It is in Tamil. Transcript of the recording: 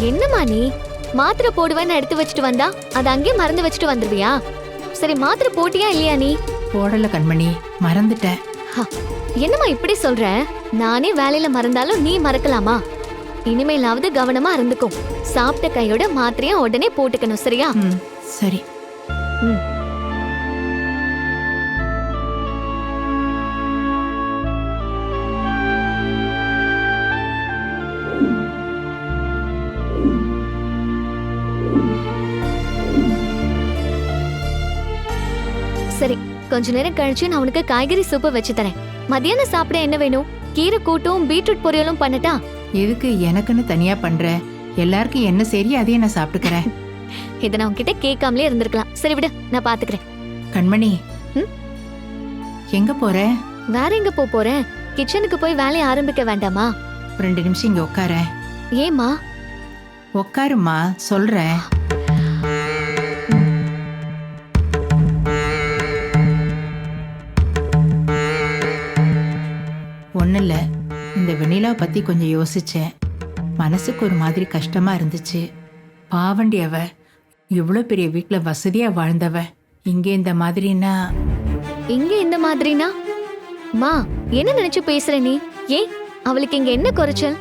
என்னம்மா நீ மாத்திரை போடுவேன்னு எடுத்து வச்சுட்டு வந்தா அது அங்கேயே மறந்து வச்சுட்டு வந்துருவியா? சரி மாத்திரை போட்டியா இல்லையா நீ? போடல கண்மணி, மறந்துட்டேன். என்னம்மா இப்படி சொல்ற? நானே வேலையில மறந்தாலும் நீ மறக்கலாமா? இனிமேலாவது கவனமா இருந்துக்கும். சாப்பிட்ட கையோட மாத்திரைய உடனே போட்டுக்கணும், சரியா? சரி. சரி, கொஞ்ச நேரம் கழிச்சு நான் உனக்கு காய்கறி சூப்பு வச்சு தரேன். மத்தியானம் சாப்பிட என்ன வேணும்? கீரை கூட்டும் பீட்ரூட் பொரியலும் பண்ணட்டா? எதுக்கு எனக்குன்னு தனியா பண்ற? எல்லாருக்கும் என்ன சரி அதையே நான் சாப்பிட்டுக்கிறேன். இதை நான் உன்கிட்ட கேட்காமலே இருந்திருக்கலாம். சரி விடு, நான் பாத்துக்கிறேன். கண்மணி, எங்க போற? வேற எங்க போறேன்? கிச்சனுக்கு போய் வேலையை ஆரம்பிக்க வேண்டாமா? 2 நிமிஷம் இங்க உட்கார. ஏமா? உட்காருமா, சொல்றேன். ஒன்னும் இந்த வெண்ணிலா பத்தி கொஞ்சம் யோசிச்சேன். மனசுக்கு ஒரு மாதிரி கஷ்டமா இருந்துச்சு. பாவண்டி அவ இவ்வளோ பெரிய வீட்டுல வசதியா வாழ்ந்தவ இங்க இந்த மாதிரினா. இங்க இந்த மாதிரினா? மா, என்ன நினைச்சு பேசுற நீ? ஏன் அவளுக்கு இங்க என்ன குறைச்சல்?